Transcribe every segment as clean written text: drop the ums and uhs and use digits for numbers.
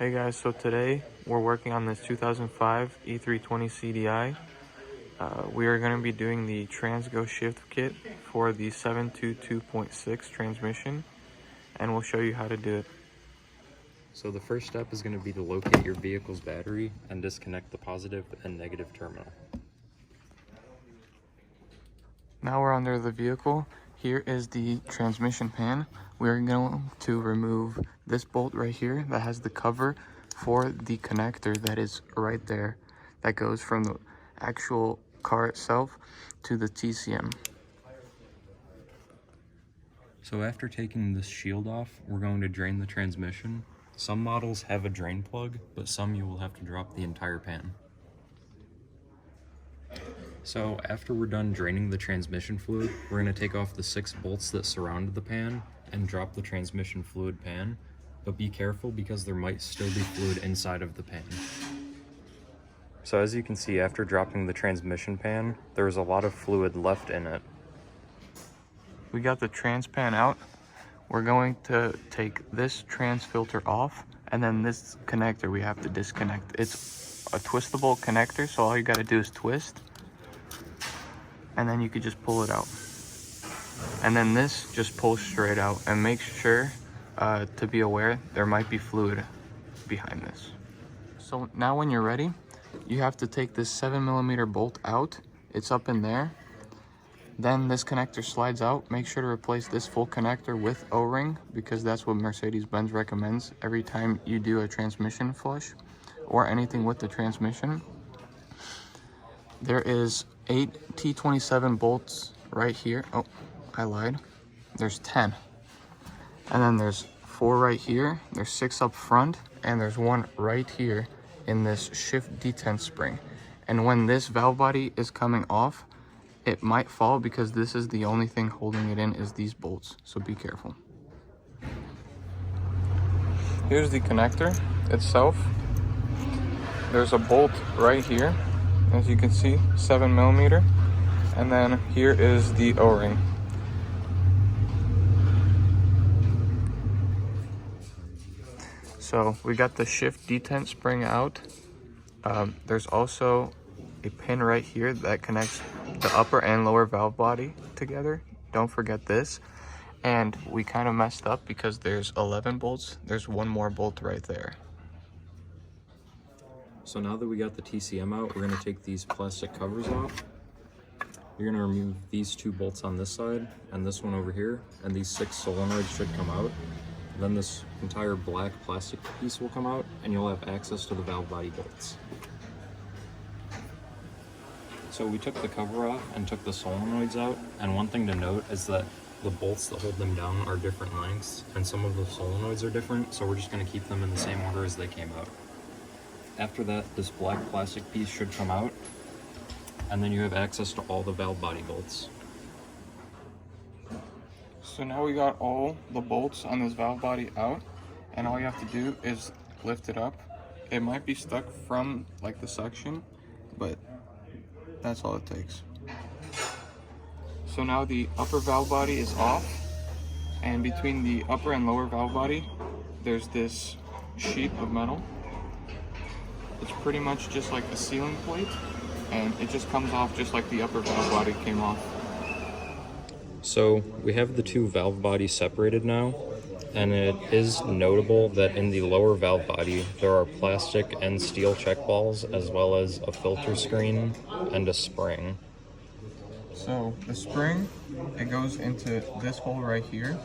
Hey guys, so today we're working on this 2005 E320 CDI. We are going to be doing the TransGo shift kit for the 722.6 transmission, and we'll show you how to do it. So the first step is going to be to locate your vehicle's battery and disconnect the positive and negative terminal. Now we're under the vehicle. Here is the transmission pan. We're going to remove this bolt right here that has the cover for the connector that is right there, that goes from the actual car itself to the TCM. So after taking this shield off, we're going to drain the transmission. Some models have a drain plug, but some you will have to drop the entire pan. So after we're done draining the transmission fluid, we're going to take off the 6 bolts that surround the pan and drop the transmission fluid pan, but be careful because there might still be fluid inside of the pan. So as you can see, after dropping the transmission pan, there's a lot of fluid left in it. We got the trans pan out. We're going to take this trans filter off, and then this connector we have to disconnect. It's a twistable connector, so all you got to do is twist, and then you could just pull it out. And then this just pulls straight out, and make sure to be aware there might be fluid behind this. So now when you're ready, you have to take this 7mm bolt out. It's up in there. Then this connector slides out. Make sure to replace this full connector with O-ring, because that's what Mercedes-Benz recommends every time you do a transmission flush or anything with the transmission. There is 8 T27 bolts right here. Oh, I lied. There's 10. And then there's 4 right here. There's 6 up front, and there's 1 right here in this shift detent spring. And when this valve body is coming off, it might fall because this is the only thing holding it in is these bolts. So be careful. Here's the connector itself. There's a bolt right here, as you can see, 7mm. And then here is the O-ring. So we got the shift detent spring out. There's also a pin right here that connects the upper and lower valve body together. Don't forget this. And we kind of messed up because there's 11 bolts. There's 1 more bolt right there. So now that we got the TCM out, we're going to take these plastic covers off. You're going to remove these 2 bolts on this side and this one over here, and these 6 solenoids should come out. Then this entire black plastic piece will come out, and you'll have access to the valve body bolts. So we took the cover off and took the solenoids out, and one thing to note is that the bolts that hold them down are different lengths, and some of the solenoids are different, so we're just going to keep them in the same order as they came out. After that, this black plastic piece should come out, and then you have access to all the valve body bolts. So now we got all the bolts on this valve body out, and all you have to do is lift it up. It might be stuck from like the suction, but that's all it takes. So now the upper valve body is off, and between the upper and lower valve body, there's this sheet of metal. It's pretty much just like a sealing plate, and it just comes off just like the upper valve body came off. So we have the 2 valve bodies separated now, and it is notable that in the lower valve body there are plastic and steel check balls, as well as a filter screen and a spring. So the spring, it goes into this hole right here.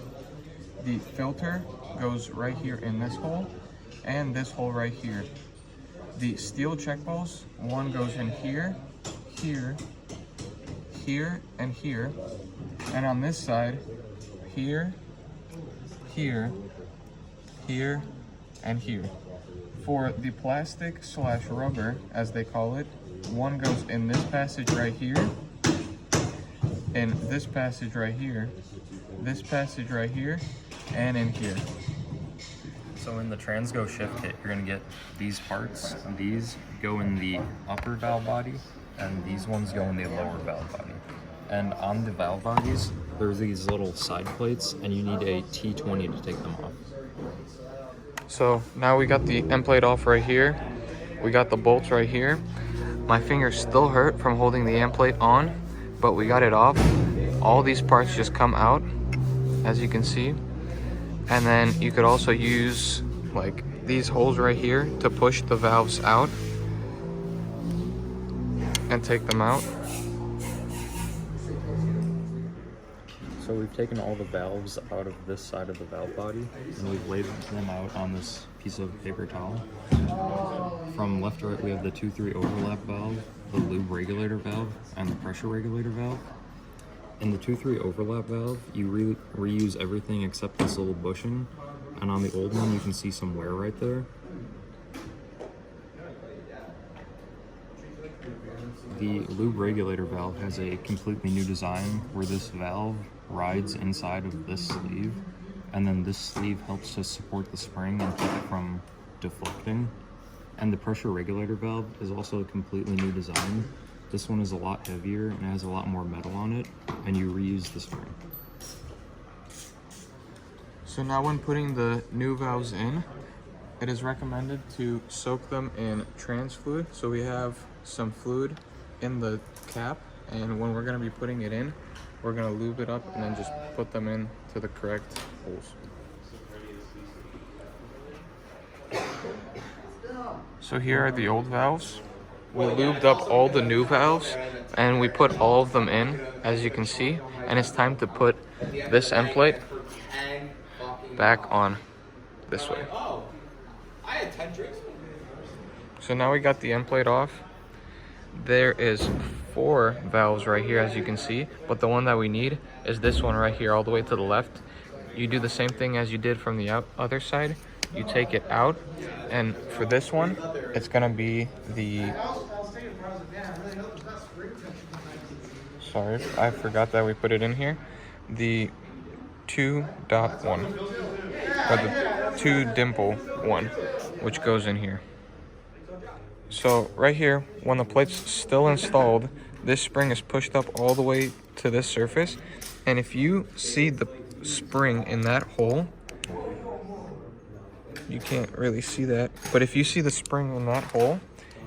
The filter goes right here in this hole, and this hole right here. The steel check balls, one goes in here, here, here, and here. And on this side, here, here, here, and here. For the plastic / rubber, as they call it, one goes in this passage right here, in this passage right here, this passage right here, and in here. So in the TransGo shift kit, you're going to get these parts. These go in the upper valve body, and these ones go in the lower valve body. And on the valve bodies, there's these little side plates, and you need a T20 to take them off. So now we got the end plate off right here. We got the bolts right here. My fingers still hurt from holding the end plate on, but we got it off. All these parts just come out, as you can see. And then you could also use like these holes right here to push the valves out and take them out. So we've taken all the valves out of this side of the valve body and we've laid them out on this piece of paper towel. From left to right we have the 2-3 overlap valve, the lube regulator valve, and the pressure regulator valve. In the 2-3 overlap valve, you reuse everything except this little bushing, and on the old one you can see some wear right there. The lube regulator valve has a completely new design where this valve rides inside of this sleeve, and then this sleeve helps to support the spring and keep it from deflecting. And the pressure regulator valve is also a completely new design. This one is a lot heavier and has a lot more metal on it, and you reuse the spring. So now when putting the new valves in, it is recommended to soak them in trans fluid. So we have some fluid in the cap, and when we're going to be putting it in, we're going to lube it up and then just put them in to the correct holes. So here are the old valves. We lubed up all the new valves and we put all of them in, as you can see, and it's time to put this end plate back on this way. So now we got the end plate off. There is 4 valves right here, as you can see, but the one that we need is this one right here all the way to the left. You do the same thing as you did from the other side. You take it out, and for this one it's gonna be the, sorry, I forgot that we put it in here, the 2.1 or the 2 dimple one, which goes in here. So right here, when the plate's still installed, this spring is pushed up all the way to this surface, and if you see the spring in that hole, you can't really see that, but if you see the spring in that hole,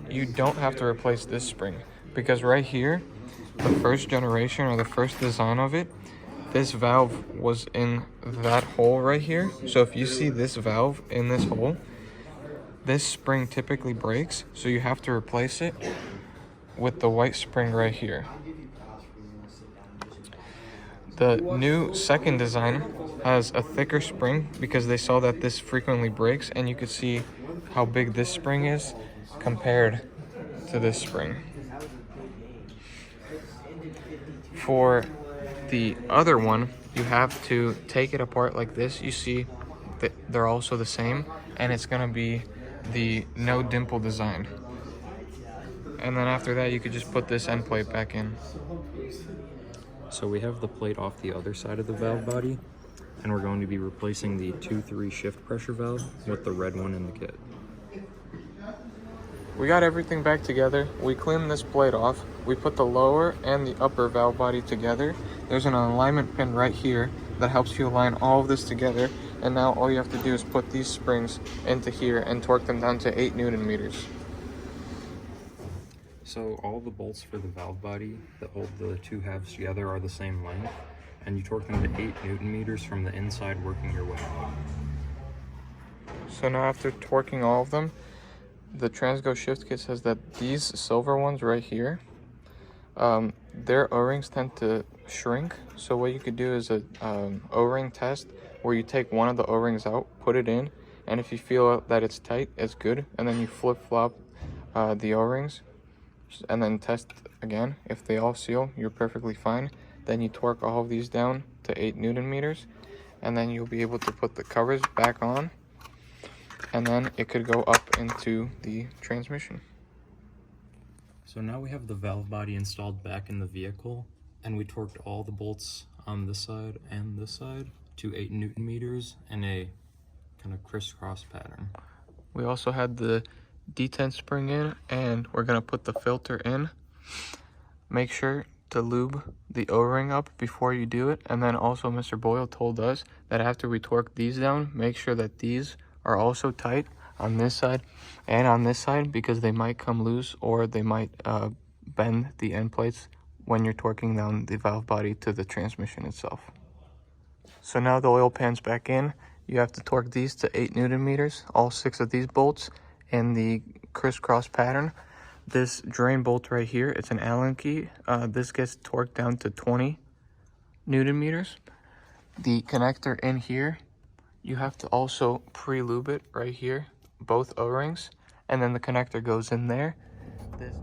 you don't have to replace this spring, because right here, the first generation or the first design of it, this valve was in that hole right here. So if you see this valve in this hole, this spring typically breaks, so you have to replace it with the white spring right here. The new second design has a thicker spring because they saw that this frequently breaks, and you could see how big this spring is compared to this spring. For the other one, you have to take it apart like this. You see that they're also the same, and it's gonna be the no dimple design. And then after that, you could just put this end plate back in. So we have the plate off the other side of the valve body, and we're going to be replacing the 2-3 shift pressure valve with the red one in the kit. We got everything back together. We cleaned this plate off. We put the lower and the upper valve body together. There's an alignment pin right here that helps you align all of this together. And now all you have to do is put these springs into here and torque them down to 8 Newton meters. So all the bolts for the valve body that hold the 2 halves together are the same length, and you torque them to 8 Newton meters from the inside, working your way out. So now after torquing all of them, the TransGo shift kit says that these silver ones right here, their O-rings tend to shrink. So what you could do is a O-ring test where you take one of the O-rings out, put it in, and if you feel that it's tight, it's good, and then you flip-flop the O-rings and then test again. If they all seal, you're perfectly fine. Then you torque all of these down to 8 Newton meters, and then you'll be able to put the covers back on, and then it could go up into the transmission. So now we have the valve body installed back in the vehicle, and we torqued all the bolts on this side and this side to 8 Newton meters in a kind of crisscross pattern. We also had the detent spring in, and we're gonna put the filter in. Make sure to lube the O-ring up before you do it, and then also Mr. Boyle told us that after we torque these down, make sure that these are also tight on this side and on this side because they might come loose or they might bend the end plates when you're torquing down the valve body to the transmission itself. So now the oil pan's back in. You have to torque these to 8 Newton meters, all 6 of these bolts in the crisscross pattern. This drain bolt right here, it's an Allen key. This gets torqued down to 20 Newton meters. The connector in here, you have to also pre-lube it right here, both O-rings, and then the connector goes in there. This